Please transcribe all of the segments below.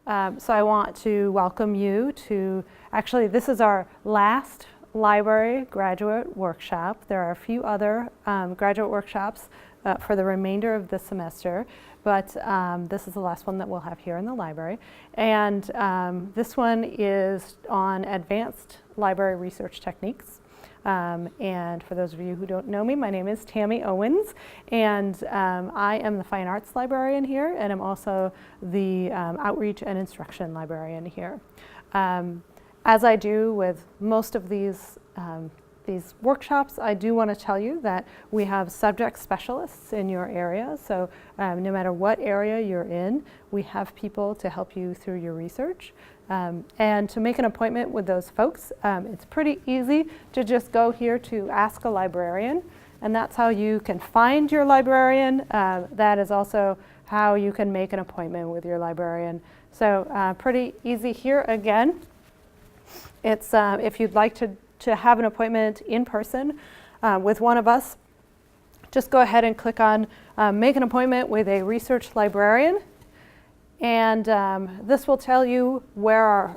So I want to welcome you to, actually this is our last library graduate workshop. There are a few other graduate workshops for the remainder of the semester, but this is the last one that we'll have here in the library. And this one is on advanced library research techniques. And for those of you who don't know me, my name is Tammy Owens, and I am the fine arts librarian here, and I'm also the outreach and instruction librarian here. As I do with most of these workshops, I do want to tell you that we have subject specialists in your area. So no matter what area you're in, we have people to help you through your research. And to make an appointment with those folks, it's pretty easy to just go here to Ask a Librarian, and that's how you can find your librarian. That is also how you can make an appointment with your librarian. So pretty easy here again. It's if you'd like to have an appointment in person with one of us, just go ahead and click on Make an Appointment with a Research Librarian. And this will tell you where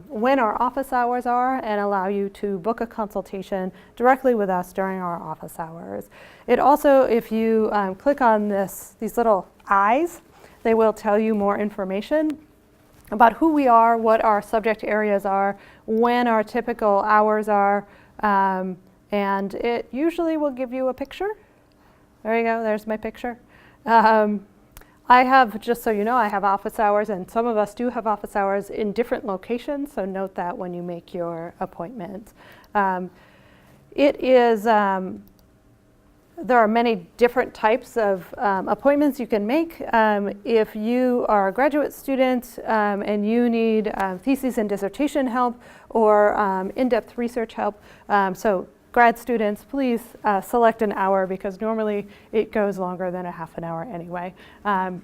when our office hours are and allow you to book a consultation directly with us during our office hours. It also, if you click on these little eyes, they will tell you more information about who we are, what our subject areas are, when our typical hours are, and it usually will give you a picture. There you go, there's my picture. I have, just so you know, I have office hours, and some of us do have office hours in different locations, so note that when you make your appointment. There are many different types of appointments you can make. If you are a graduate student and you need thesis and dissertation help or in-depth research help, so grad students, please select an hour, because normally it goes longer than a half an hour anyway.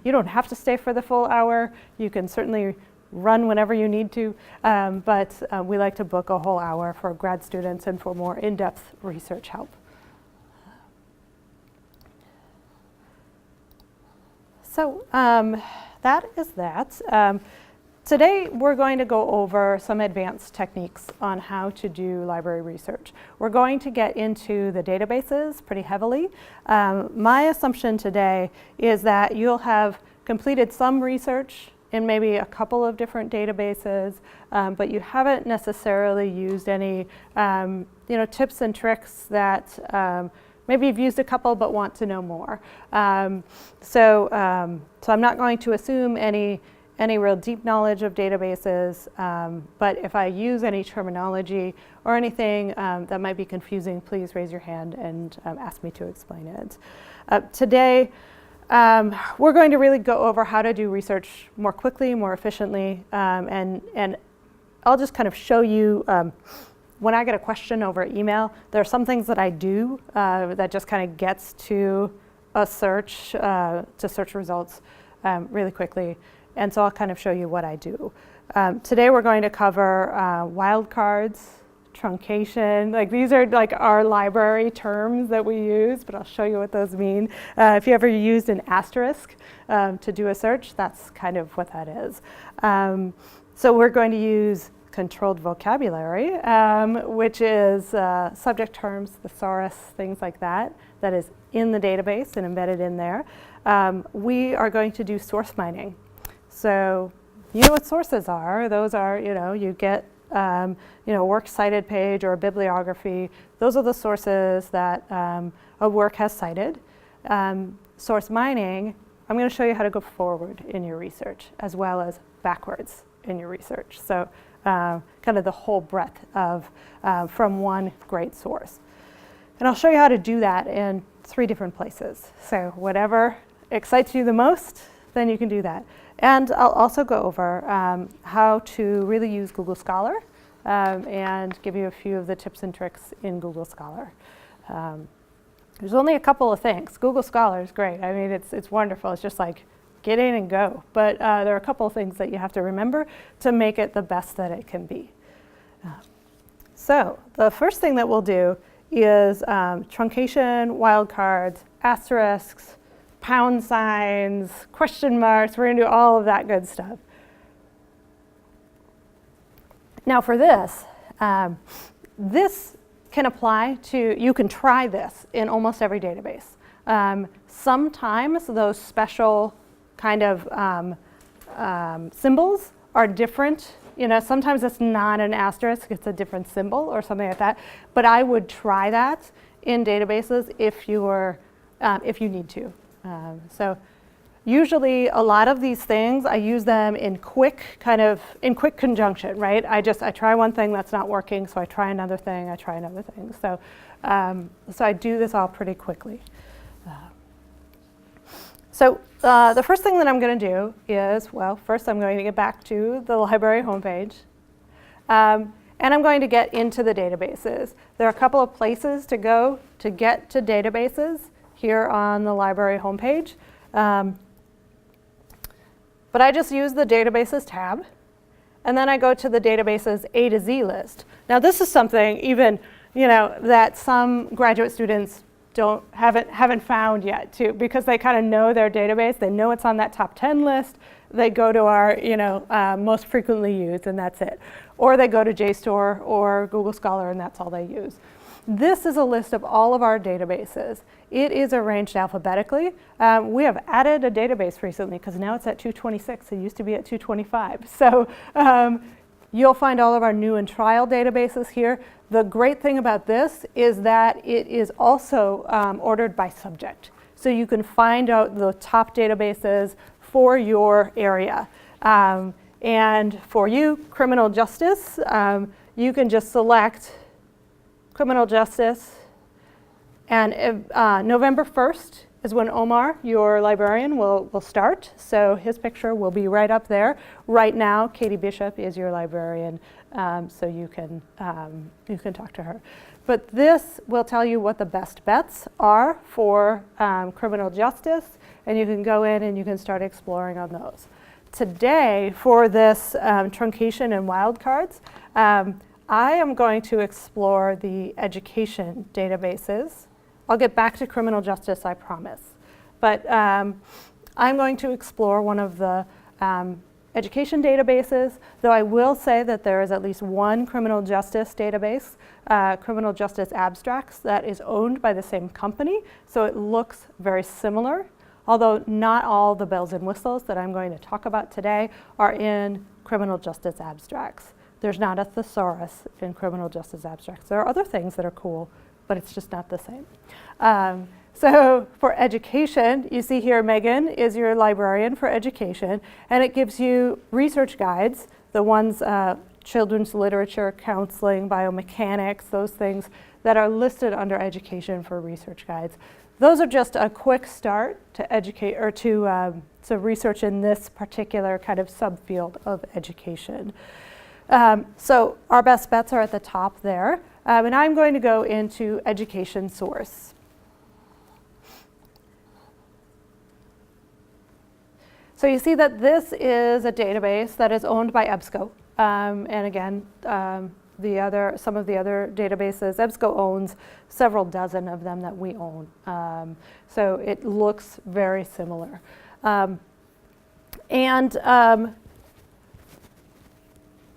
You don't have to stay for the full hour. You can certainly run whenever you need to, but we like to book a whole hour for grad students and for more in-depth research help. So that is that. Today we're going to go over some advanced techniques on how to do library research. We're going to get into the databases pretty heavily. My assumption today is that you'll have completed some research in maybe a couple of different databases, but you haven't necessarily used any tips and tricks that maybe you've used a couple but want to know more. So I'm not going to assume any real deep knowledge of databases, but if I use any terminology or anything that might be confusing, please raise your hand and ask me to explain it. Today, we're going to really go over how to do research more quickly, more efficiently, and I'll just kind of show you when I get a question over email, there are some things that I do that just kind of gets to a search, to search results really quickly. And so I'll kind of show you what I do. Today we're going to cover wildcards, truncation. Like, these are like our library terms that we use, but I'll show you what those mean. If you ever used an asterisk to do a search, that's kind of what that is. So we're going to use controlled vocabulary, which is subject terms, thesaurus, things like that, that is in the database and embedded in there. We are going to do source mining. So you know what sources are. Those are, you get a works cited page or a bibliography. Those are the sources that a work has cited. Source mining, I'm going to show you how to go forward in your research as well as backwards in your research. So kind of the whole breadth of from one great source. And I'll show you how to do that in 3 different places. So whatever excites you the most, then you can do that. And I'll also go over how to really use Google Scholar and give you a few of the tips and tricks in Google Scholar. There's only a couple of things. Google Scholar is great. I mean, it's wonderful. It's just like get in and go. But there are a couple of things that you have to remember to make it the best that it can be. So the first thing that we'll do is truncation, wildcards, asterisks, pound signs, question marks. We're going to do all of that good stuff. Now for this, this can apply to, you can try this in almost every database. Sometimes those special kind of symbols are different. You know, sometimes it's not an asterisk, it's a different symbol or something like that. But I would try that in databases if you need to. So usually a lot of these things, I use them in quick conjunction, right? I try one thing that's not working, so I try another thing, I try another thing. So, so I do this all pretty quickly. So the first thing that I'm going to do is, well, first I'm going to get back to the library homepage. And I'm going to get into the databases. There are a couple of places to go to get to databases here on the library homepage. But I just use the Databases tab, and then I go to the Databases A to Z list. Now this is something even, you know, that some graduate students haven't found yet too, because they kind of know their database, they know it's on that top 10 list, they go to our, you know, most frequently used, and that's it. Or they go to JSTOR or Google Scholar, and that's all they use. This is a list of all of our databases. It is arranged alphabetically. We have added a database recently because now it's at 226. It used to be at 225. So you'll find all of our new and trial databases here. The great thing about this is that it is also ordered by subject. So you can find out the top databases for your area. And for you, criminal justice, you can just select criminal justice. And November 1st is when Omar, your librarian, will start. So his picture will be right up there. Right now, Katie Bishop is your librarian, so you can talk to her. But this will tell you what the best bets are for criminal justice, and you can go in and you can start exploring on those. Today, for this truncation and wildcards, I am going to explore the education databases. I'll get back to criminal justice, I promise. But I'm going to explore one of the education databases, though I will say that there is at least one criminal justice database, criminal justice abstracts, that is owned by the same company, so it looks very similar, although not all the bells and whistles that I'm going to talk about today are in criminal justice abstracts. There's not a thesaurus in criminal justice abstracts. There are other things that are cool, but it's just not the same. So for education, you see here Megan is your librarian for education, and it gives you research guides, the ones children's literature, counseling, biomechanics, those things that are listed under education for research guides. Those are just a quick start to educate or to research in this particular kind of subfield of education. So our best bets are at the top there. And I'm going to go into education source. So you see that this is a database that is owned by EBSCO. And again, some of the other databases, EBSCO owns several dozen of them that we own. So it looks very similar.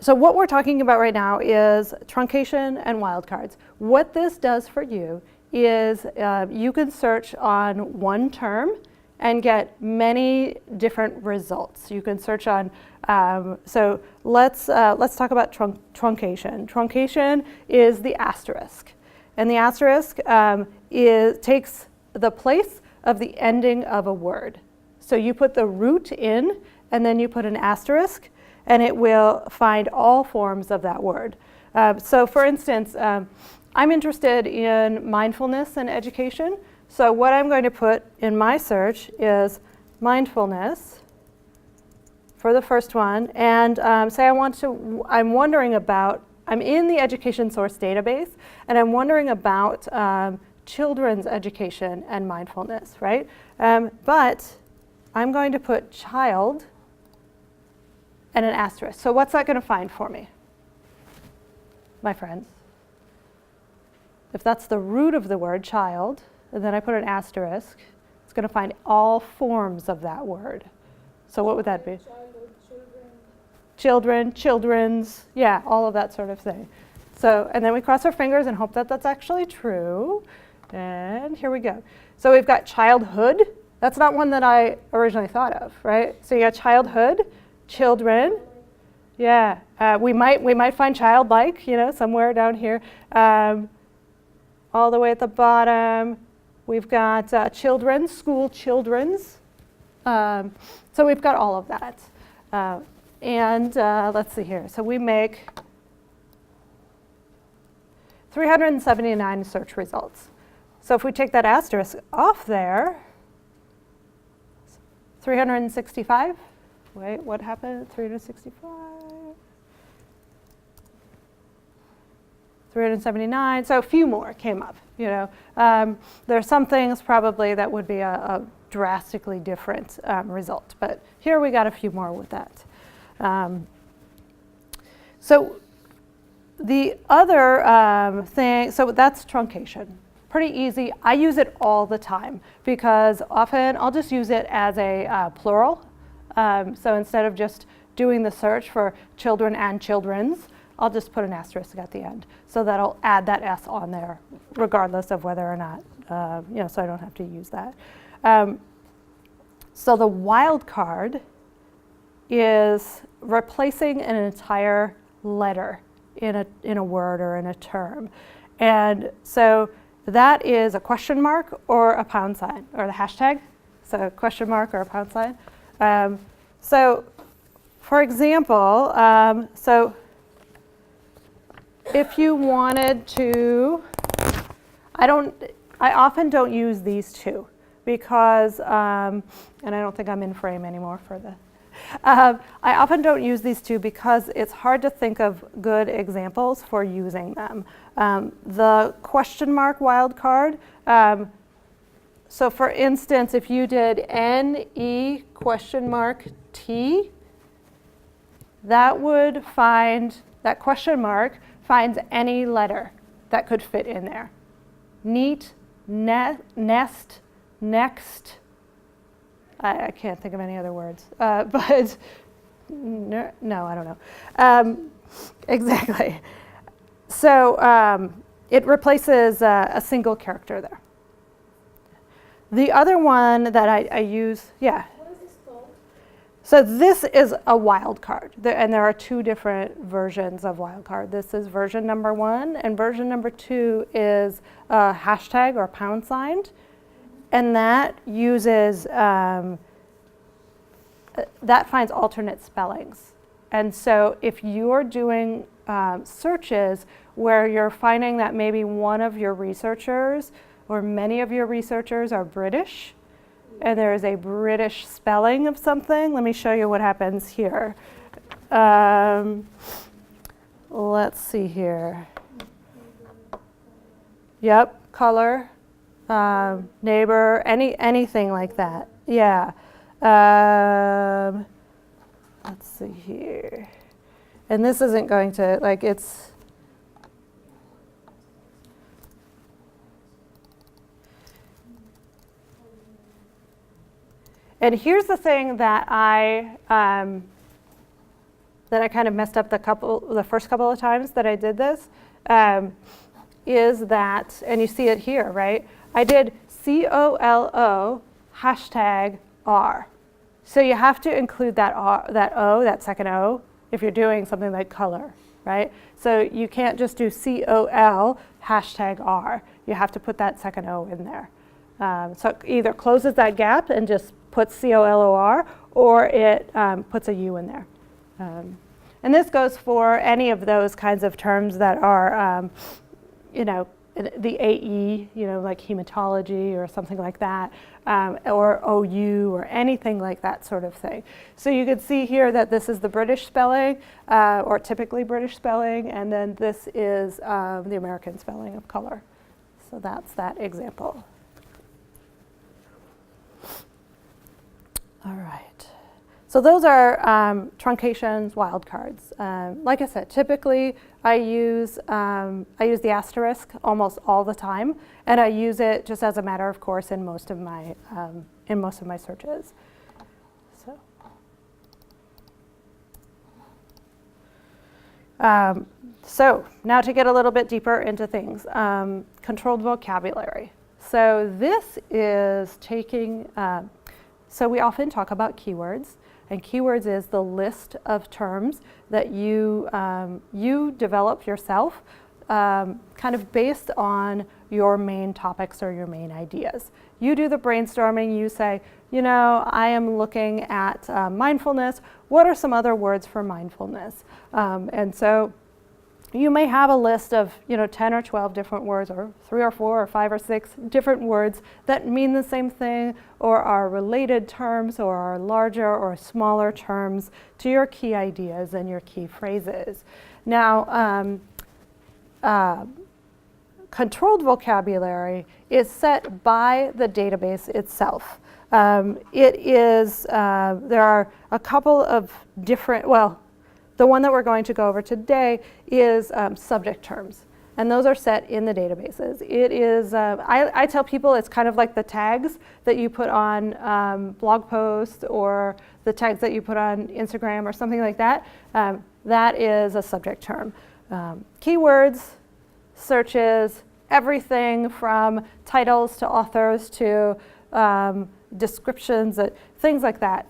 So what we're talking about right now is truncation and wildcards. What this does for you is you can search on one term and get many different results. You can search on, so let's talk about truncation. Truncation is the asterisk. And the asterisk takes the place of the ending of a word. So you put the root in, and then you put an asterisk, and it will find all forms of that word. So for instance, I'm interested in mindfulness and education. So what I'm going to put in my search is mindfulness for the first one. And say I'm in the education source database, and I'm wondering about children's education and mindfulness, right? But I'm going to put child and an asterisk. So what's that going to find for me, my friends? If that's the root of the word, child, and then I put an asterisk, it's going to find all forms of that word. So what would that be? children, children's, yeah, all of that sort of thing. So, and then we cross our fingers and hope that that's actually true. And here we go. So we've got childhood. That's not one that I originally thought of, right? So you got childhood, children. Yeah, we might find childlike, you know, somewhere down here. All the way at the bottom, we've got children, school children's. So we've got all of that. And let's see here. So we make 379 search results. So if we take that asterisk off there, 365. Wait, what happened? 365. 379. So a few more came up. You know, there are some things probably that would be a drastically different result, but here we got a few more with that. So the other thing, so that's truncation. Pretty easy. I use it all the time because often I'll just use it as a plural. So instead of just doing the search for children and children's, I'll just put an asterisk at the end. So that'll add that S on there regardless of whether or not, you know, so I don't have to use that. So the wildcard is replacing an entire letter in a word or in a term. And so that is a question mark or a pound sign, or the hashtag. So question mark or a pound sign. So for example, so if you wanted to, I often don't use these two because, and I don't think I'm in frame anymore for the, I often don't use these two because it's hard to think of good examples for using them. The question mark wildcard, so for instance, if you did NE question mark T, that would find, that question mark finds any letter that could fit in there. Neat, nest, next, I can't think of any other words, but no, I don't know. Exactly. So it replaces a single character there. The other one that I use, yeah. What is this called? So this is a wildcard, and there are two different versions of wildcard. This is version number 1, and version number 2 is a hashtag or pound sign, and that uses, that finds alternate spellings. And so if you're doing searches where you're finding that maybe one of your researchers or many of your researchers are British, and there is a British spelling of something. Let me show you what happens here. Let's see here. Yep, color, neighbor, anything like that. Yeah. Let's see here. And this isn't going to, like, it's, and here's the thing that I kind of messed up the first couple of times that I did this, is that, and you see it here, right? I did COLO hashtag R. So you have to include that O, that second O, if you're doing something like color, right? So you can't just do COL hashtag R. You have to put that second O in there. So it either closes that gap and just puts COLOR, or it puts a U in there. And this goes for any of those kinds of terms that are, you know, the AE, you know, like hematology or something like that, or OU or anything like that sort of thing. So you can see here that this is the British spelling, or typically British spelling, and then this is the American spelling of color. So that's that example. All right. So those are truncations, wildcards. Like I said, typically I use the asterisk almost all the time, and I use it just as a matter of course in most of my searches. So. So now to get a little bit deeper into things, controlled vocabulary. So this is taking, so we often talk about keywords, and keywords is the list of terms that you develop yourself, kind of based on your main topics or your main ideas. You do the brainstorming, you say, you know, I am looking at mindfulness. What are some other words for mindfulness? And so you may have a list of, 10 or 12 different words, or 3 or 4 or 5 or 6 different words that mean the same thing, or are related terms, or are larger or smaller terms to your key ideas and your key phrases. Now, controlled vocabulary is set by the database itself. There are a couple of different, the one that we're going to go over today is subject terms, and those are set in the databases. It is, I tell people it's kind of like the tags that you put on blog posts, or the tags that you put on Instagram or something like that. That is a subject term. Keywords, searches, everything from titles to authors to descriptions, things like that.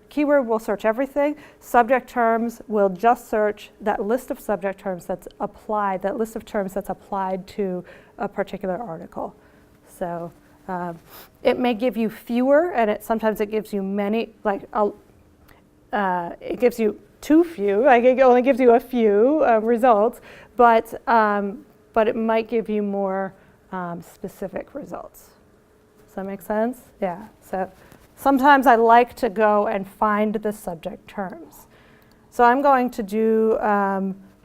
Keyword will search everything. Subject terms will just search that list of subject terms that's applied, that list of terms that's applied to a particular article. So it may give you fewer, and sometimes it gives you many, it gives you too few, it only gives you a few results, but it might give you more specific results. Does that make sense? Yeah. So sometimes I like to go and find the subject terms. So I'm going to do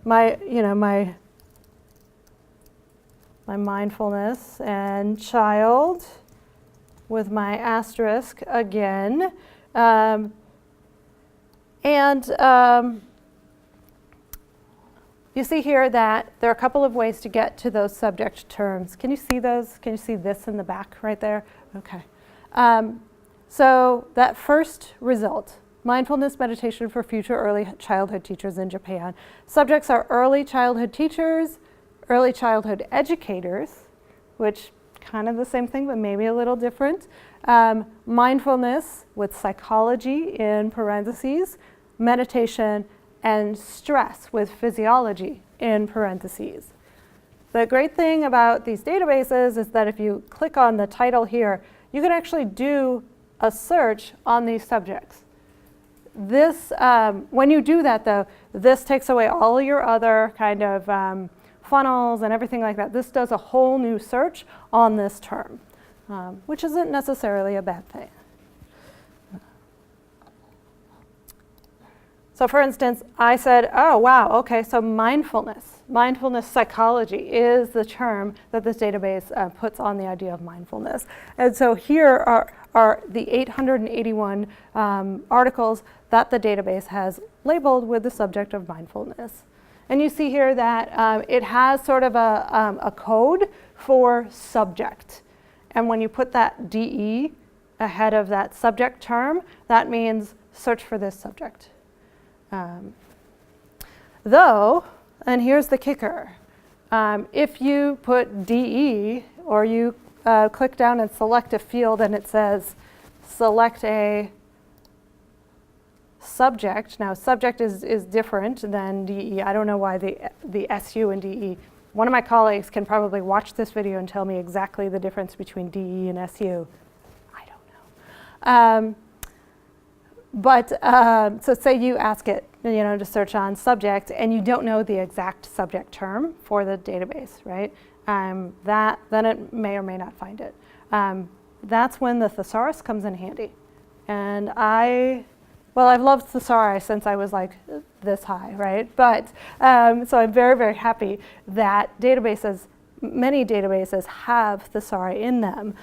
my mindfulness and child with my asterisk again. You see here that there are a couple of ways to get to those subject terms. Can you see those? Can you see this in the back right there? Okay. So that first result, mindfulness meditation for future early childhood teachers in Japan. Subjects are early childhood teachers, early childhood educators, which kind of the same thing, but maybe a little different. Mindfulness with psychology in parentheses, meditation, and stress with physiology in parentheses. The great thing about these databases is that if you click on the title here, you can actually do a search on these subjects. This, when you do that though, this takes away all your other kind of funnels and everything like that. This does a whole new search on this term, which isn't necessarily a bad thing. So for instance, I said, oh wow, okay, so mindfulness psychology is the term that this database puts on the idea of mindfulness. And so here are the 881 articles that the database has labeled with the subject of mindfulness. And you see here that it has sort of a code for subject. And when you put that DE ahead of that subject term, that means search for this subject. Though, and here's the kicker, if you put DE, or you click down and select a field and it says select a subject. Now subject is different than DE. I don't know why the SU and DE. One of my colleagues can probably watch this video and tell me exactly the difference between DE and SU. I don't know. So say you ask it, to search on subject, and you don't know the exact subject term for the database, right? Then it may or may not find it. That's when the thesaurus comes in handy. And I've loved thesaurus since I was like this high, right? But so I'm very, very happy that many databases have thesaurus in them.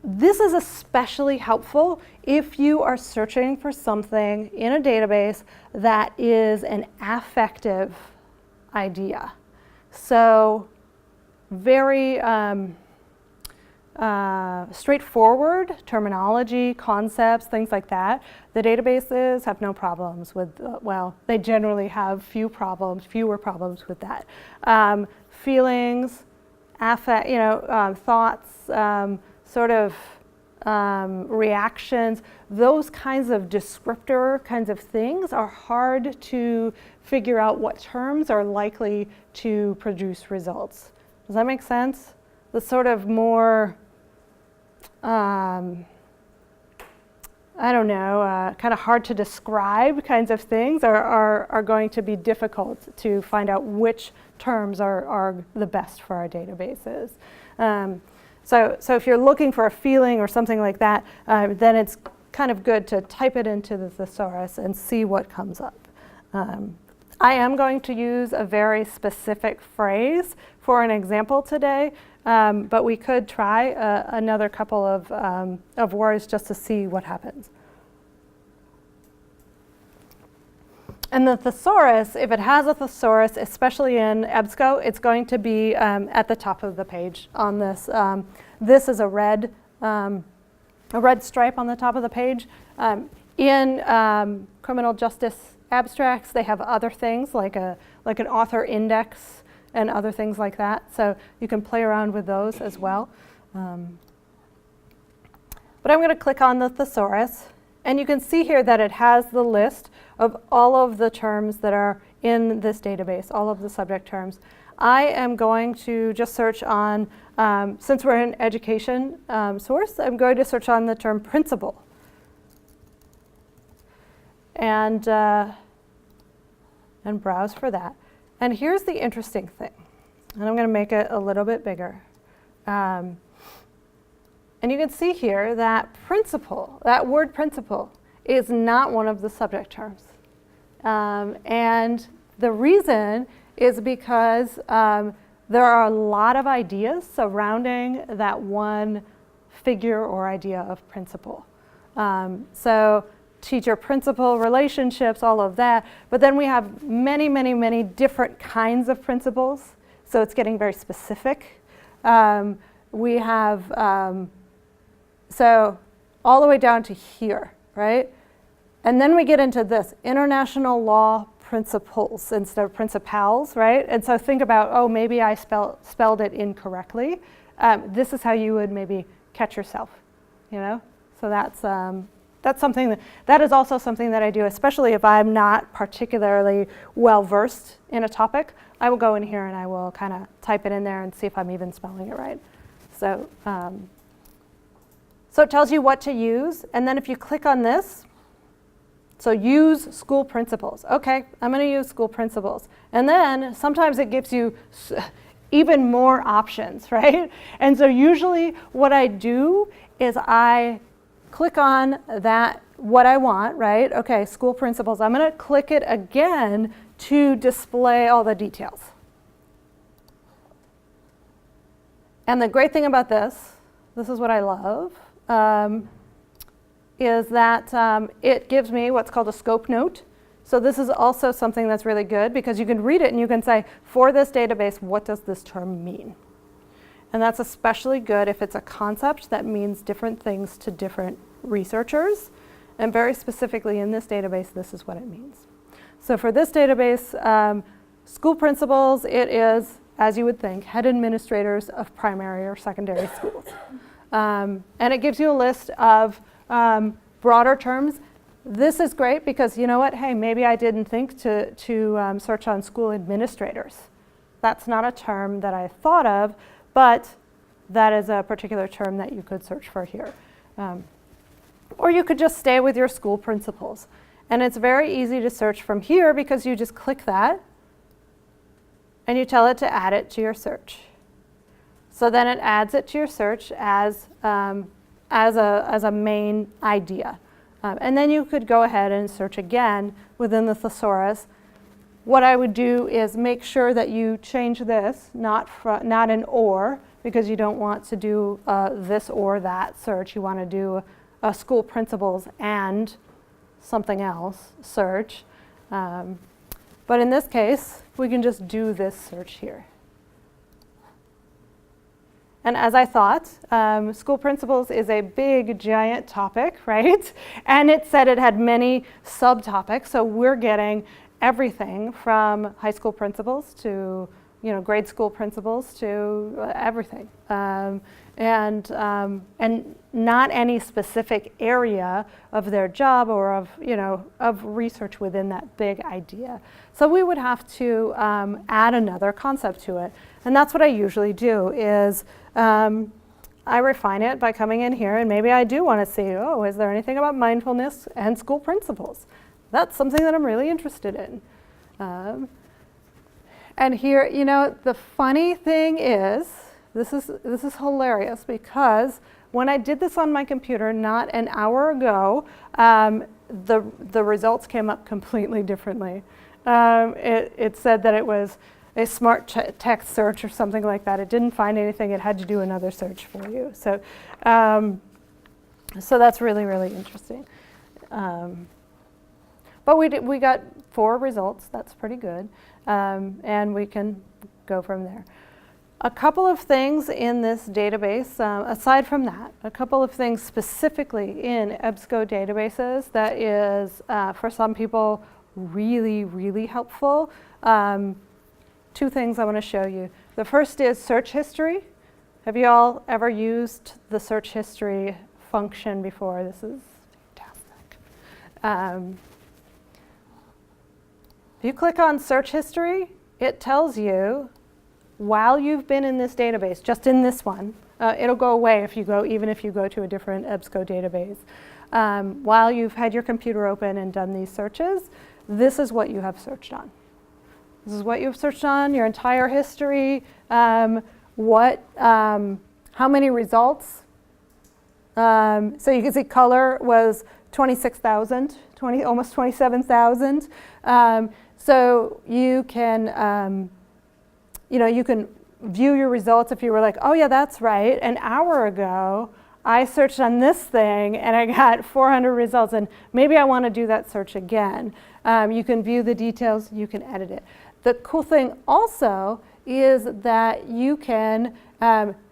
This is especially helpful if you are searching for something in a database that is an affective idea. So very, straightforward terminology, concepts, things like that, the databases have no problems with, well, they generally have fewer problems with that. Feelings, affect, thoughts, sort of reactions, those kinds of descriptor kinds of things are hard to figure out what terms are likely to produce results. Does that make sense? The sort of more, I don't know, kind of hard to describe kinds of things are going to be difficult to find out which terms are the best for our databases. So if you're looking for a feeling or something like that, then it's kind of good to type it into the thesaurus and see what comes up. I am going to use a very specific phrase for an example today, but we could try another couple of words just to see what happens. And the thesaurus, if it has a thesaurus, especially in EBSCO, it's going to be at the top of the page on this. This is a red stripe on the top of the page. In criminal justice abstracts, they have other things like an author index and other things like that. So you can play around with those as well. But I'm going to click on the thesaurus. And you can see here that it has the list of all of the terms that are in this database, all of the subject terms. I am going to just search on, since we're an education source, I'm going to search on the term principal. And browse for that. And here's the interesting thing. And I'm going to make it a little bit bigger. And you can see here that principal, that word principal, is not one of the subject terms. And the reason is because there are a lot of ideas surrounding that one figure or idea of principal. So teacher-principal relationships, all of that. But then we have many, many, many different kinds of principals. So it's getting very specific. We have, so all the way down to here, right? And then we get into this, international law principles instead of principals, right? And so think about, oh, maybe I spelled it incorrectly. This is how you would maybe catch yourself, So that's something that is also something that I do, especially if I'm not particularly well versed in a topic. I will go in here and I will kind of type it in there and see if I'm even spelling it right. So, so it tells you what to use, and then if you click on this, so use school principals. Okay, I'm going to use school principals. And then sometimes it gives you even more options, right? And so usually what I do is I click on that, what I want, right? Okay, school principals. I'm going to click it again to display all the details. And the great thing about this is what I love, is that it gives me what's called a scope note. So this is also something that's really good because you can read it and you can say, for this database, what does this term mean? And that's especially good if it's a concept that means different things to different researchers. And very specifically in this database, this is what it means. So for this database, school principals, it is, as you would think, head administrators of primary or secondary schools. And it gives you a list of broader terms. This is great because you know what? Hey, maybe I didn't think to search on school administrators. That's not a term that I thought of, but that is a particular term that you could search for here. Or you could just stay with your school principals. And it's very easy to search from here because you just click that and you tell it to add it to your search. So then it adds it to your search as a main idea. And then you could go ahead and search again within the thesaurus. What I would do is make sure that you change this, not an or, because you don't want to do this or that search. You want to do a school principals and something else search. But in this case, we can just do this search here. And as I thought, school principals is a big, giant topic, right? And it said it had many subtopics, so we're getting everything from high school principals to grade school principals to everything. And not any specific area of their job or of research within that big idea. So we would have to add another concept to it. And that's what I usually do is I refine it by coming in here, and maybe I do want to see, oh, is there anything about mindfulness and school principals? That's something that I'm really interested in. And here, the funny thing is, this is hilarious because when I did this on my computer not an hour ago, the results came up completely differently. It said that it was a smart text search or something like that. It didn't find anything. It had to do another search for you. So, so that's really, really interesting. But we got 4 results. That's pretty good. And we can go from there. A couple of things in this database, aside from that, a couple of things specifically in EBSCO databases that is, for some people, really, really helpful. 2 things I want to show you. The first is search history. Have you all ever used the search history function before? This is fantastic. If you click on search history, it tells you while you've been in this database, just in this one, it'll go away even if you go to a different EBSCO database. While you've had your computer open and done these searches, this is what you have searched on. This is what you've searched on, your entire history, how many results. So you can see color was 26,000, almost 27,000. So you can, you can view your results if you were like, oh yeah, that's right. An hour ago, I searched on this thing and I got 400 results, and maybe I want to do that search again. You can view the details, you can edit it. The cool thing also is that you can,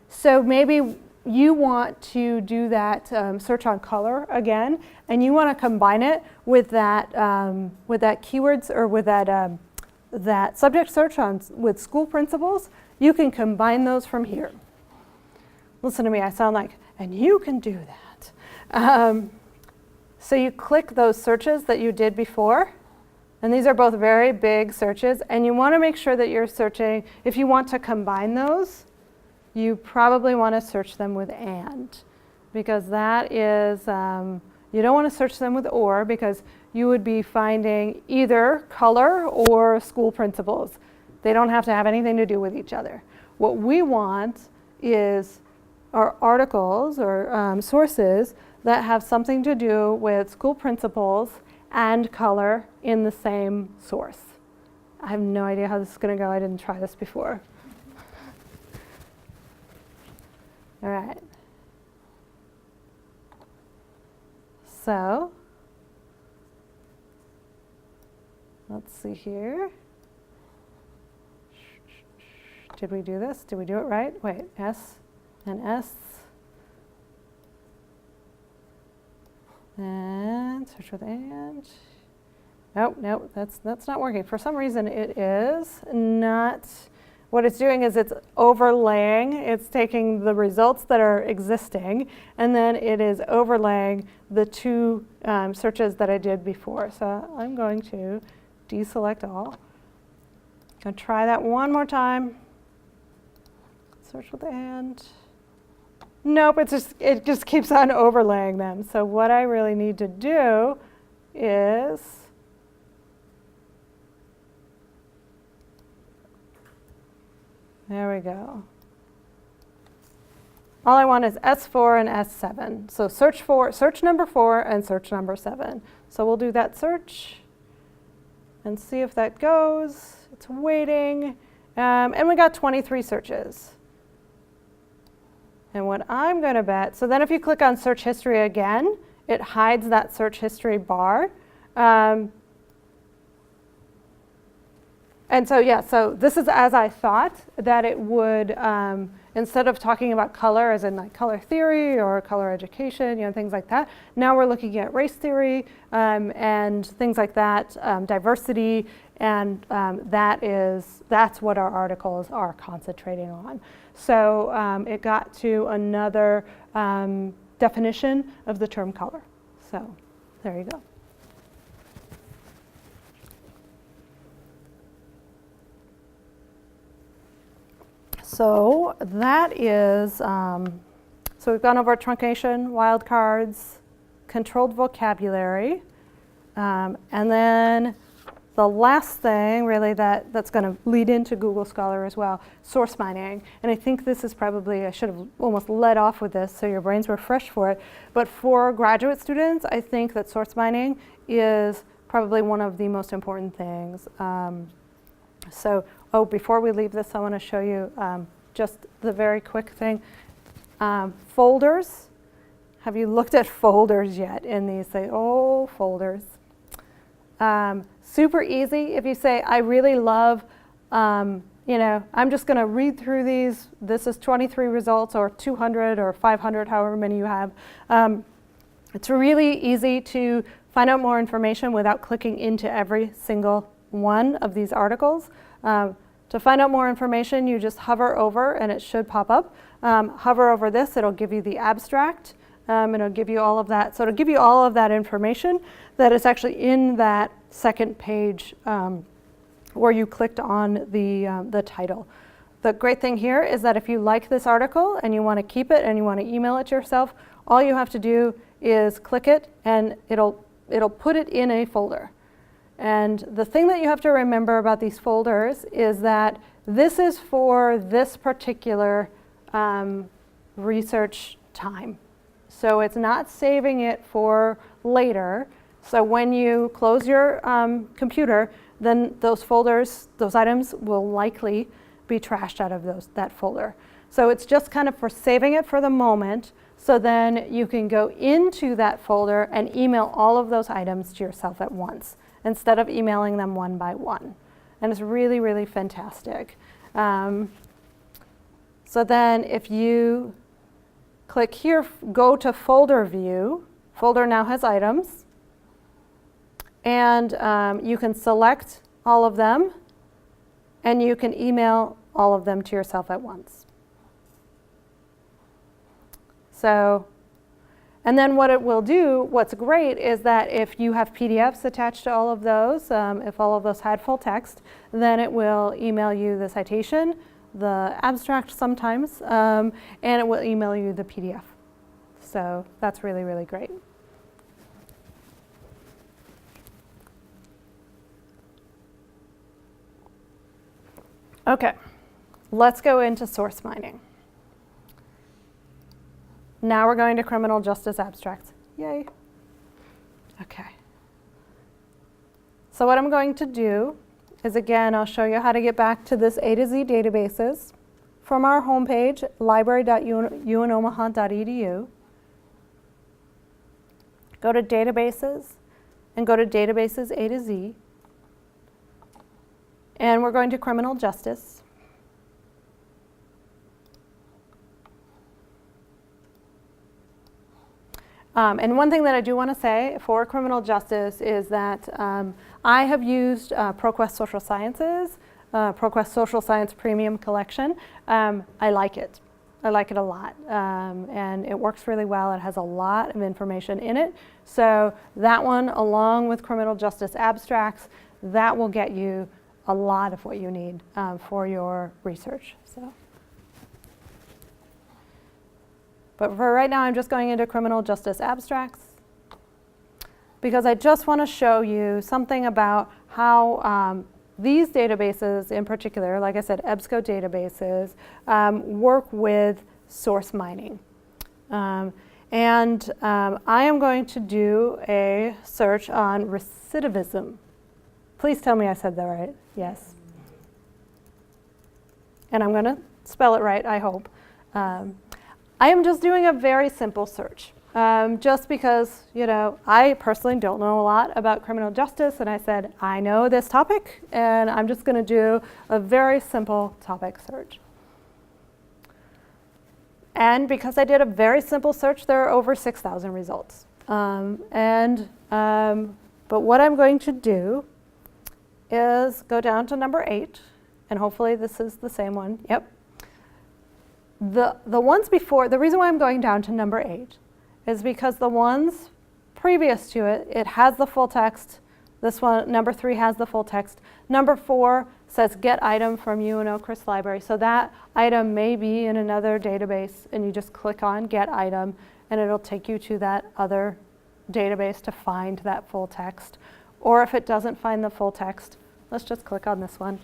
so maybe you want to do that search on color again, and you want to combine it with that keywords or with that subject search with school principals. You can combine those from here. Listen to me, I sound like, and you can do that. So you click those searches that you did before, and these are both very big searches, and you want to make sure that you're searching, if you want to combine those, you probably want to search them with and, because that is, you don't want to search them with or, because you would be finding either color or school principals. They don't have to have anything to do with each other. What we want is our articles or sources that have something to do with school principals and color in the same source. I have no idea how this is going to go. I didn't try this before. All right. So, let's see here. Did we do this? Did we do it right? Wait, S and S. And search with and. Nope, that's not working. For some reason it is not. What it's doing is it's overlaying, it's taking the results that are existing, and then it is overlaying the 2 searches that I did before. So I'm going to deselect all. I'm going to try that one more time. Search with and. Nope, it just keeps on overlaying them. So what I really need to do is there we go. All I want is S4 and S7. So search number 4 and search number 7. So we'll do that search and see if that goes. It's waiting. And we got 23 searches. And what I'm going to bet, so then if you click on search history again, it hides that search history bar. And so yeah, so this is as I thought that it would instead of talking about color as in like color theory or color education, things like that, now we're looking at race theory and things like that, diversity, and that's what our articles are concentrating on. So it got to another definition of the term color. So there you go. So that is, so we've gone over truncation, wildcards, controlled vocabulary, and then the last thing really that's going to lead into Google Scholar as well, source mining. And I think this is probably, I should have almost led off with this so your brains were fresh for it. But for graduate students, I think that source mining is probably one of the most important things. Before we leave this, I want to show you just the very quick thing. Folders. Have you looked at folders yet in these? Folders. Super easy. If you say, I really love, I'm just going to read through these. This is 23 results or 200 or 500, however many you have. It's really easy to find out more information without clicking into every single one of these articles. To find out more information, you just hover over and it should pop up. Hover over this, it'll give you the abstract. It'll give you all of that. So it'll give you all of that information that is actually in that second page where you clicked on the title. The great thing here is that if you like this article and you want to keep it and you want to email it to yourself, all you have to do is click it and it'll put it in a folder. And the thing that you have to remember about these folders is that this is for this particular research time. So it's not saving it for later. So when you close your computer, then those folders, those items will likely be trashed out of that folder. So it's just kind of for saving it for the moment, so then you can go into that folder and email all of those items to yourself at once, instead of emailing them one by one. And it's really, really fantastic. So then if you click here, go to folder view, folder now has items, and you can select all of them, and you can email all of them to yourself at once. So, and then what it will do, what's great is that if you have PDFs attached to all of those, if all of those had full text, then it will email you the citation, the abstract sometimes, and it will email you the PDF. So that's really, really great. Okay, let's go into source mining. Now we're going to criminal justice abstracts. Yay. Okay. So what I'm going to do is, again, I'll show you how to get back to this A to Z databases from our homepage, library.unomaha.edu. Go to databases and go to databases A to Z. And we're going to criminal justice. And one thing that I do want to say for criminal justice is that I have used ProQuest Social Sciences, ProQuest Social Science Premium Collection. I like it. I like it a lot. And it works really well. It has a lot of information in it. So that one, along with criminal justice abstracts, that will get you a lot of what you need for your research. But for right now, I'm just going into criminal justice abstracts because I just want to show you something about how these databases in particular, like I said, EBSCO databases, work with source mining. I am going to do a search on recidivism. Please tell me I said that right. Yes. And I'm going to spell it right, I hope. I am just doing a very simple search, just because, I personally don't know a lot about criminal justice, and I said, I know this topic, and I'm just going to do a very simple topic search. And because I did a very simple search, there are over 6,000 results. But what I'm going to do is go down to number 8, and hopefully this is the same one. Yep. The ones before, the reason why I'm going down to number 8 is because the ones previous to it, it has the full text. This one, number 3, has the full text. Number 4 says get item from UNO Criss Library. So that item may be in another database, and you just click on get item, and it'll take you to that other database to find that full text. Or if it doesn't find the full text, let's just click on this one.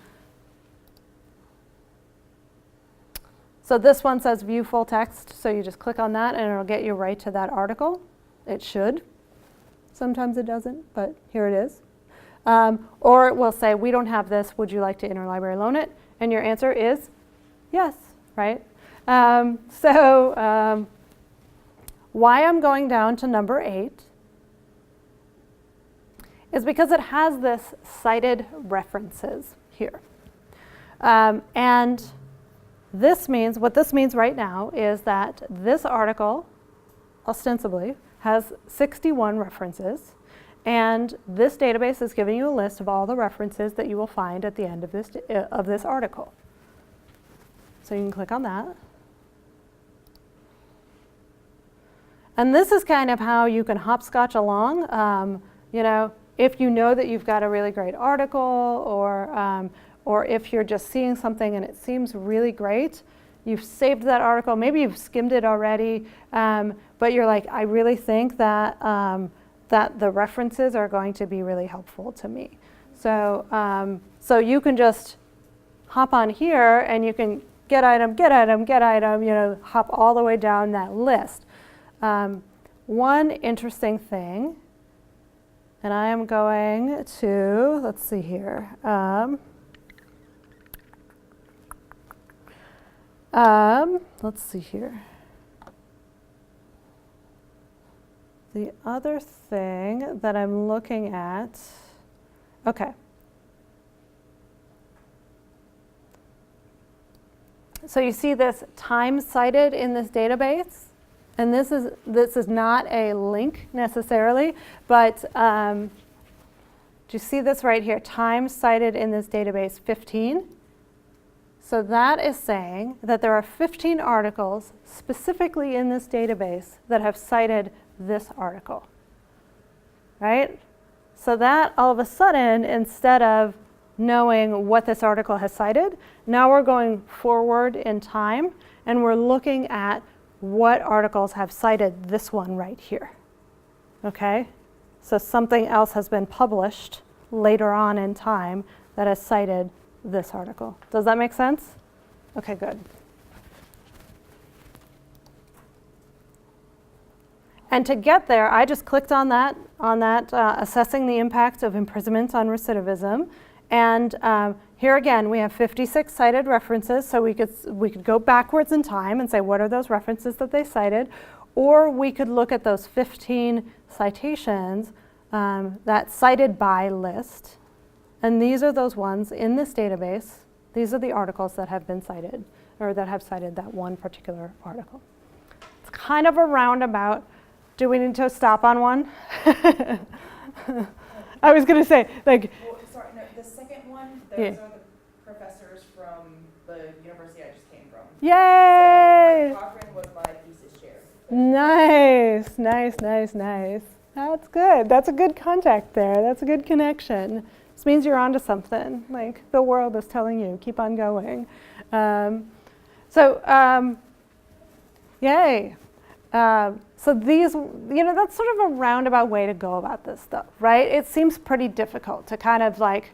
So this one says view full text, so you just click on that and it'll get you right to that article. It should. Sometimes it doesn't, but here it is. Or it will say, we don't have this, would you like to interlibrary loan it? And your answer is yes, right? Why I'm going down to number 8 is because it has this cited references here. And this means, what this means right now is that this article, ostensibly, has 61 references. And this database is giving you a list of all the references that you will find at the end of this article. So you can click on that. And this is kind of how you can hopscotch along. If you know that you've got a really great article, or if you're just seeing something and it seems really great, you've saved that article, maybe you've skimmed it already, but you're like, I really think that that the references are going to be really helpful to me. So you can just hop on here and you can get item, hop all the way down that list. One interesting thing, and I am going to, let's see here. Let's see here. The other thing that I'm looking at, okay. So you see this time cited in this database, and this is not a link necessarily, but do you see this right here? Time cited in this database, 15. So that is saying that there are 15 articles specifically in this database that have cited this article, right? So that all of a sudden, instead of knowing what this article has cited, now we're going forward in time and we're looking at what articles have cited this one right here, okay? So something else has been published later on in time that has cited this article. Does that make sense? Okay, good. And to get there, I just clicked on that assessing the impact of imprisonment on recidivism. And here again, we have 56 cited references, so we could go backwards in time and say, what are those references that they cited? Or we could look at those 15 citations, that cited by list. And these are those ones in this database. These are the articles that have been cited, or that have cited that one particular article. It's kind of a roundabout. Do we need to stop on one? I was going to say, like... Well, sorry, no, the second one, those are the professors from the university I just came from. Yay! So, Cochran was my thesis chair. Nice. That's good. That's a good contact there. That's a good connection. This means you're onto something. Like, the world is telling you, keep on going. Yay. So these, that's sort of a roundabout way to go about this stuff, right? It seems pretty difficult to kind of like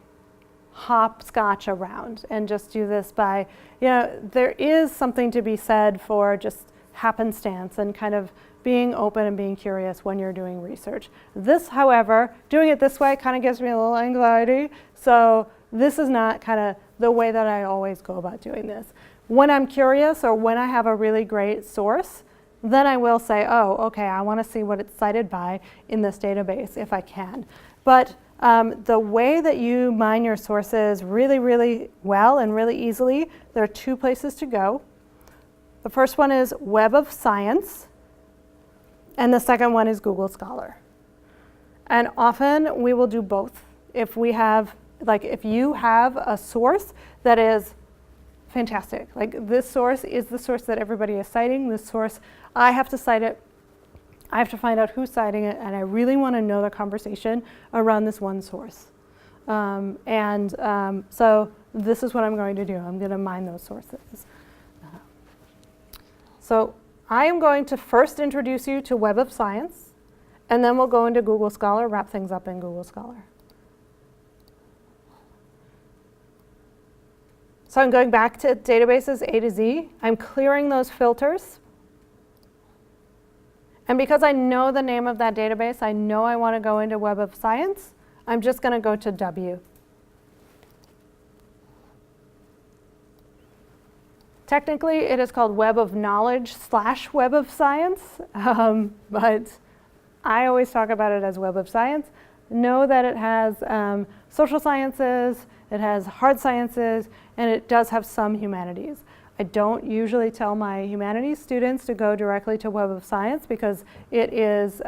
hopscotch around and just do this by, there is something to be said for just happenstance and kind of being open and being curious when you're doing research. This, however, doing it this way kind of gives me a little anxiety. So this is not kind of the way that I always go about doing this. When I'm curious or when I have a really great source, then I will say, oh, okay, I want to see what it's cited by in this database if I can. But the way that you mine your sources really, really well and really easily, there are 2 places to go. The first one is Web of Science, and the second one is Google Scholar. And often we will do both. If we have, like if you have a source that is fantastic, like this source is the source that everybody is citing, this source, I have to cite it, I have to find out who's citing it, and I really want to know the conversation around this one source. So this is what I'm going to do. I'm going to mine those sources. So I am going to first introduce you to Web of Science, and then we'll go into Google Scholar, wrap things up in Google Scholar. So I'm going back to databases A to Z. I'm clearing those filters. And because I know the name of that database, I know I want to go into Web of Science, I'm just going to go to W. Technically, it is called Web of Knowledge / Web of Science, but I always talk about it as Web of Science. Know that it has social sciences, it has hard sciences, and it does have some humanities. I don't usually tell my humanities students to go directly to Web of Science because it is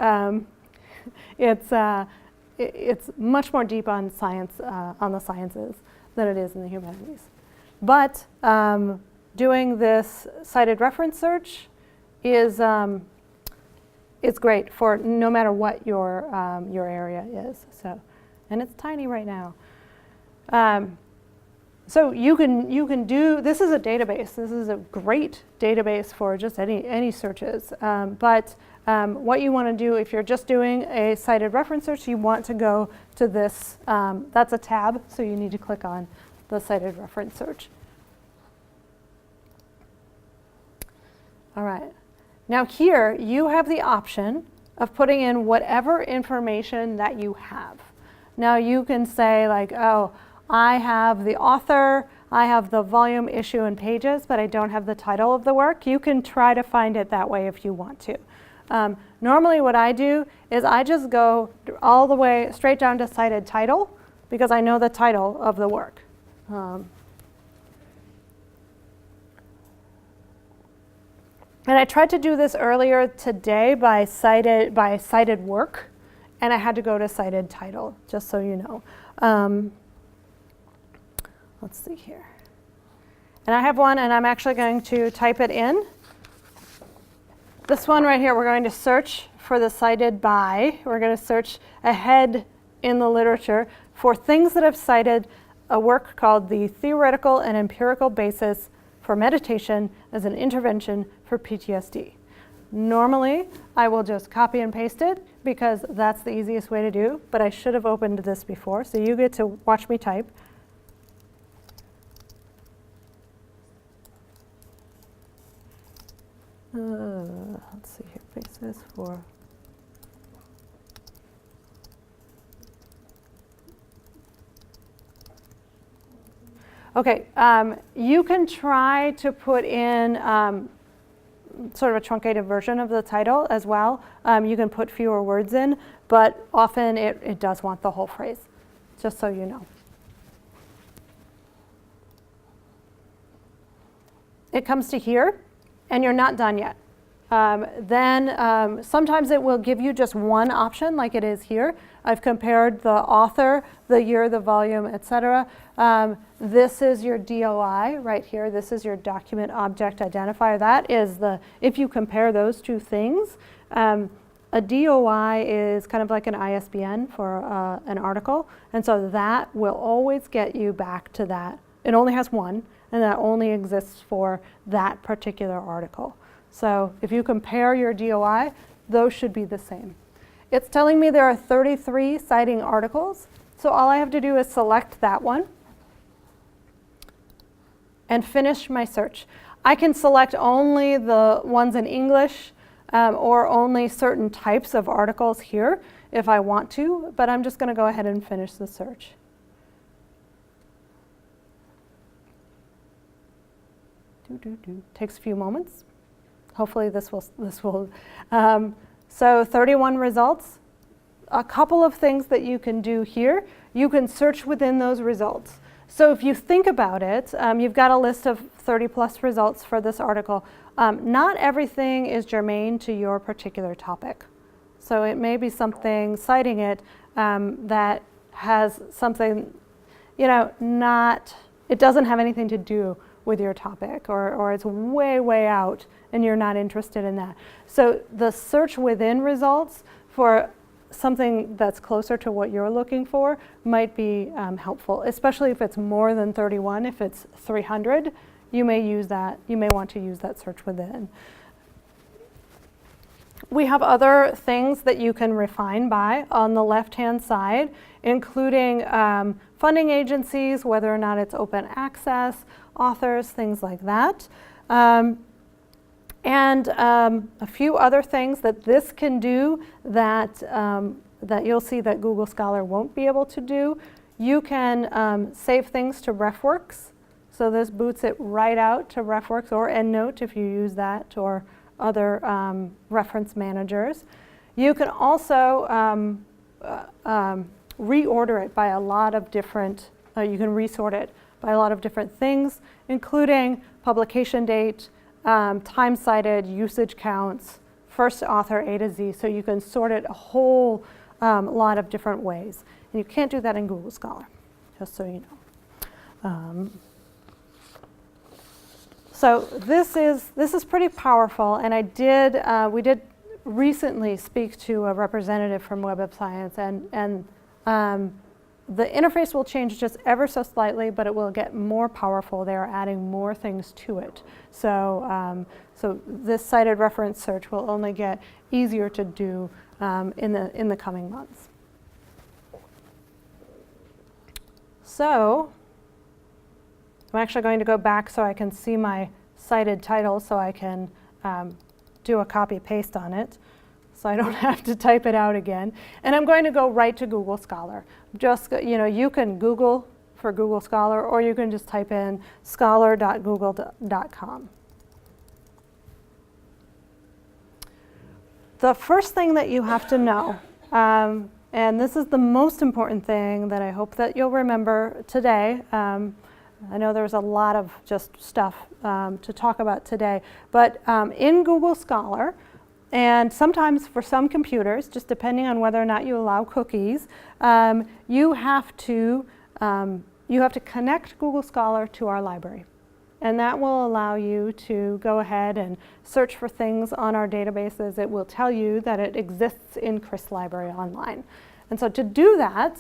it's much more deep on science, on the sciences, than it is in the humanities. But doing this cited reference search is it's great for no matter what your area is. So, and it's tiny right now. So you can do, this is a database. This is a great database for just any searches. But what you want to do if you're just doing a cited reference search, you want to go to this, that's a tab, so you need to click on the cited reference search. All right. Now here, you have the option of putting in whatever information that you have. Now you can say like, oh, I have the author, I have the volume, issue, and pages, but I don't have the title of the work. You can try to find it that way if you want to. Normally what I do is I just go all the way straight down to cited title because I know the title of the work. And I tried to do this earlier today by cited work, and I had to go to cited title, just so you know. Let's see here. And I have one, and I'm actually going to type it in. This one right here, we're going to search for the cited by. We're going to search ahead in the literature for things that have cited a work called The Theoretical and Empirical Basis for Meditation as an Intervention for PTSD. Normally, I will just copy and paste it because that's the easiest way to do, but I should have opened this before, so you get to watch me type. Let's see here, basis for. Okay, you can try to put in sort of a truncated version of the title as well. You can put fewer words in, but often it does want the whole phrase, just so you know. It comes to here, and you're not done yet. Then sometimes it will give you just one option like it is here. I've compared the author, the year, the volume, etc. This is your DOI right here. This is your document object identifier. That is if you compare those two things, a DOI is kind of like an ISBN for an article. And so that will always get you back to that. It only has one, and that only exists for that particular article. So if you compare your DOI, those should be the same. It's telling me there are 33 citing articles, so all I have to do is select that one and finish my search. I can select only the ones in English or only certain types of articles here if I want to, but I'm just going to go ahead and finish the search. Takes a few moments. Hopefully this will. So 31 results. A couple of things that you can do here. You can search within those results. So if you think about it, you've got a list of 30 plus results for this article. not everything is germane to your particular topic. So it may be something, citing it, that has something, it doesn't have anything to do with your topic, or it's way, way out and you're not interested in that. So the search within results for something that's closer to what you're looking for might be helpful, especially if it's more than 31. If it's 300, you may use that. You may want to use that search within. We have other things that you can refine by on the left-hand side, including funding agencies, whether or not it's open access, authors, things like that. And a few other things that this can do that you'll see that Google Scholar won't be able to do. You can save things to RefWorks. So this boots it right out to RefWorks or EndNote if you use that, or other reference managers. You can also reorder it by a lot of different, you can resort it by a lot of different things, including publication date, time cited, usage counts, first author A to Z. So you can sort it a whole lot of different ways. And you can't do that in Google Scholar, just so you know. So this is pretty powerful, and we did recently speak to a representative from Web of Science, and the interface will change just ever so slightly, but it will get more powerful. They are adding more things to it. So so this cited reference search will only get easier to do in the coming months. So I'm actually going to go back so I can see my cited title, so I can do a copy paste on it, so I don't have to type it out again. And I'm going to go right to Google Scholar. Just, you can Google for Google Scholar, or you can just type in scholar.google.com. The first thing that you have to know, and this is the most important thing that I hope that you'll remember today. I know there's a lot of just stuff to talk about today, but in Google Scholar, and sometimes for some computers, just depending on whether or not you allow cookies, you have to connect Google Scholar to our library. And that will allow you to go ahead and search for things on our databases. It will tell you that it exists in Criss Library online. And so to do that,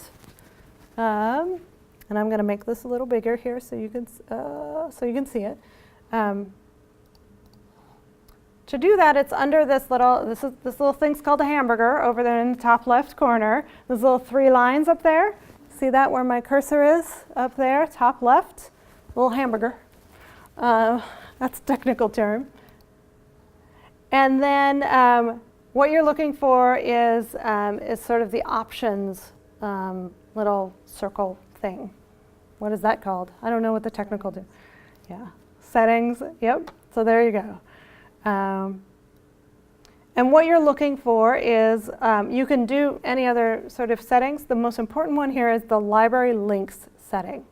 and I'm going to make this a little bigger here so you can see it. To do that, it's under this little thing's called a hamburger over there in the top left corner. Those little 3 lines up there. See that where my cursor is up there, top left? Little hamburger. That's a technical term. And then what you're looking for is sort of the options little circle thing. What is that called? I don't know what the technical term. Yeah, settings. Yep. So there you go. And what you're looking for is you can do any other sort of settings. The most important one here is the library links setting.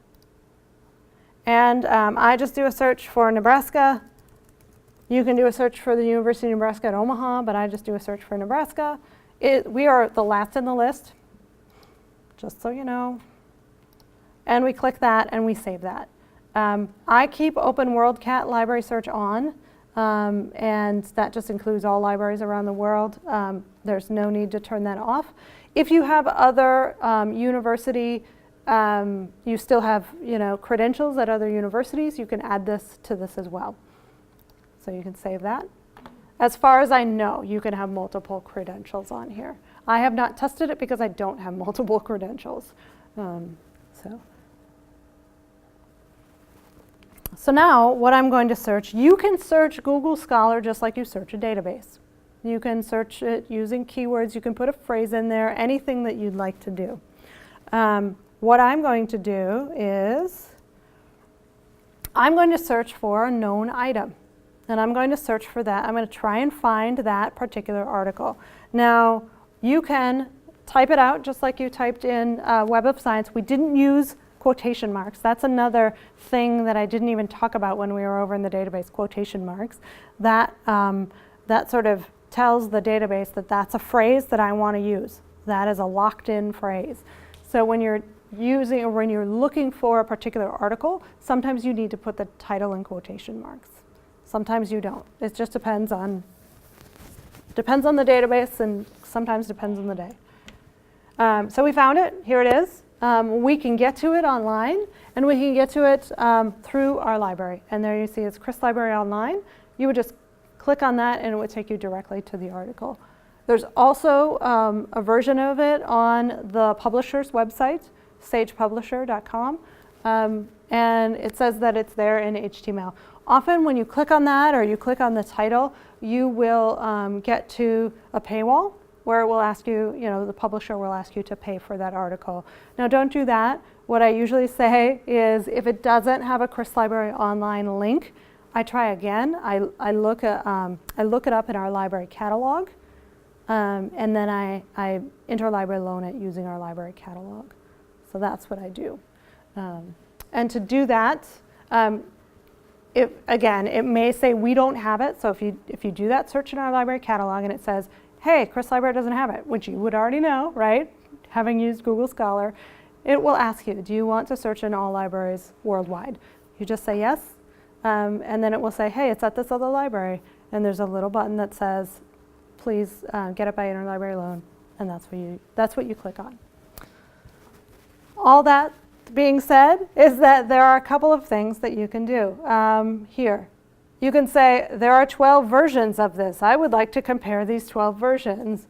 And I just do a search for Nebraska. You can do a search for the University of Nebraska at Omaha, but I just do a search for Nebraska. We are the last in the list, just so you know. And we click that and we save that. I keep Open WorldCat library search on, and that just includes all libraries around the world. There's no need to turn that off. If you have other university, you still have credentials at other universities, you can add this to this as well. So you can save that. As far as I know, you can have multiple credentials on here. I have not tested it because I don't have multiple credentials. So now what I'm going to search, you can search Google Scholar just like you search a database. You can search it using keywords. You can put a phrase in there, anything that you'd like to do. What I'm going to do is I'm going to search for a known item. And I'm going to search for that. I'm going to try and find that particular article. Now, you can type it out just like you typed in Web of Science. We didn't use quotation marks. That's another thing that I didn't even talk about when we were over in the database, quotation marks. That sort of tells the database that that's a phrase that I want to use. That is a locked-in phrase. So when you're using or when you're looking for a particular article, sometimes you need to put the title in quotation marks. Sometimes you don't. It just depends on the database, and sometimes depends on the day. So we found it. Here it is. We can get to it online, and we can get to it through our library. And there you see it's Criss Library Online. You would just click on that, and it would take you directly to the article. There's also a version of it on the publisher's website, sagepublisher.com, and it says that it's there in HTML. Often when you click on that or you click on the title, you will get to a paywall where it will ask you, the publisher will ask you to pay for that article. Now don't do that. What I usually say is if it doesn't have a Criss Library Online link, I try again. I look it up in our library catalog, and then I interlibrary loan it using our library catalog. So that's what I do. And to do that, it may say we don't have it. So if you do that search in our library catalog and it says, hey, Criss Library doesn't have it, which you would already know, right? Having used Google Scholar, it will ask you, do you want to search in all libraries worldwide? You just say yes, and then it will say, hey, it's at this other library. And there's a little button that says, please get it by interlibrary loan, and that's what you click on. All that being said is that there are a couple of things that you can do here. You can say, there are 12 versions of this. I would like to compare these 12 versions.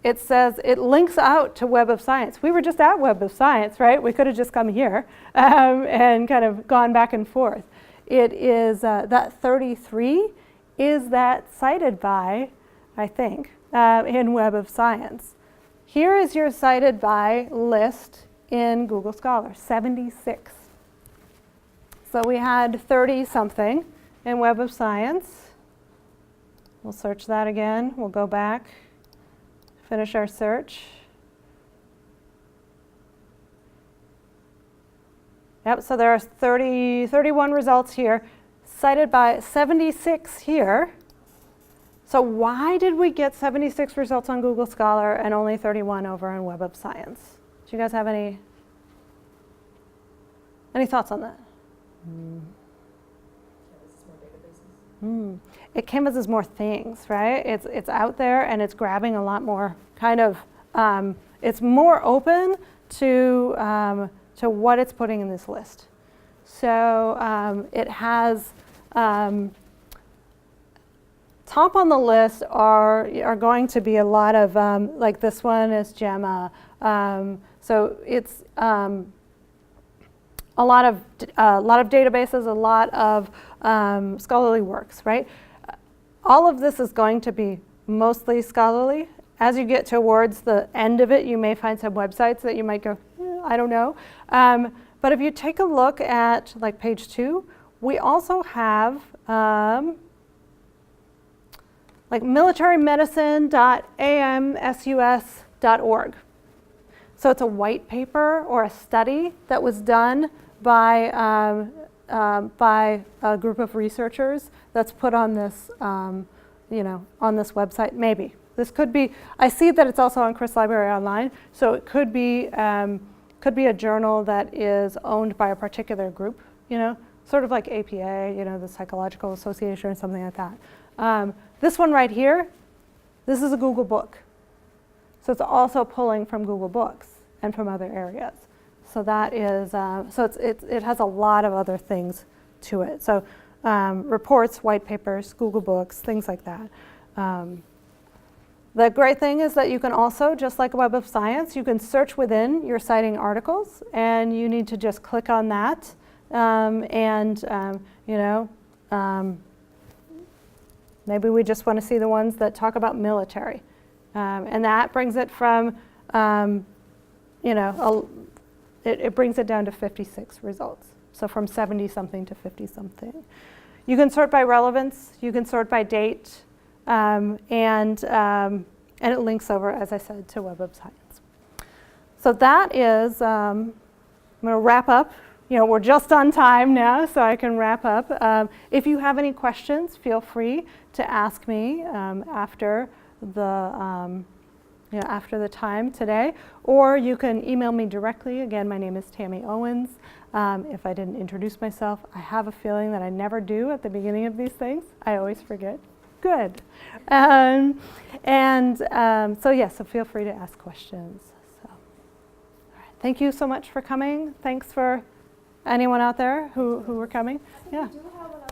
It says, it links out to Web of Science. We were just at Web of Science, right? We could have just come here and kind of gone back and forth. It is, that 33 is that cited by, I think, in Web of Science. Here is your cited by list in Google Scholar, 76. So we had 30 something in Web of Science. We'll search that again. We'll go back, finish our search. Yep, so there are 31 results here, cited by 76 here. So why did we get 76 results on Google Scholar and only 31 over on Web of Science? Do you guys have any thoughts on that? It canvases more things, right? It's out there and it's grabbing a lot more kind of, it's more open to what it's putting in this list. So it has, top on the list are going to be a lot of, like this one is Gemma. So it's a lot of databases, a lot of scholarly works, right? All of this is going to be mostly scholarly. As you get towards the end of it, you may find some websites that you might go, I don't know. But if you take a look at like page 2, we also have like militarymedicine.amsus.org. So it's a white paper or a study that was done by a group of researchers that's put on this, on this website. Maybe this could be. I see that it's also on Criss Library Online, so it could be a journal that is owned by a particular group. Sort of like APA, the Psychological Association or something like that. This one right here, this is a Google book. So it's also pulling from Google Books and from other areas. So that is, it has a lot of other things to it. So reports, white papers, Google Books, things like that. The great thing is that you can also, just like Web of Science, you can search within your citing articles, and you need to just click on that, maybe we just want to see the ones that talk about military. And that brings it from, it brings it down to 56 results. So from 70-something to 50-something. You can sort by relevance. You can sort by date. And it links over, as I said, to Web of Science. So that is going to wrap up. You know, we're just on time now, so I can wrap up. If you have any questions, feel free to ask me after the time today, or you can email me directly. Again, my name is Tammy Owens. If I didn't introduce myself, I have a feeling that I never do at the beginning of these things. I always forget. Good. So feel free to ask questions. So, all right. Thank you so much for coming. Thanks for anyone out there who were coming. I think we do have another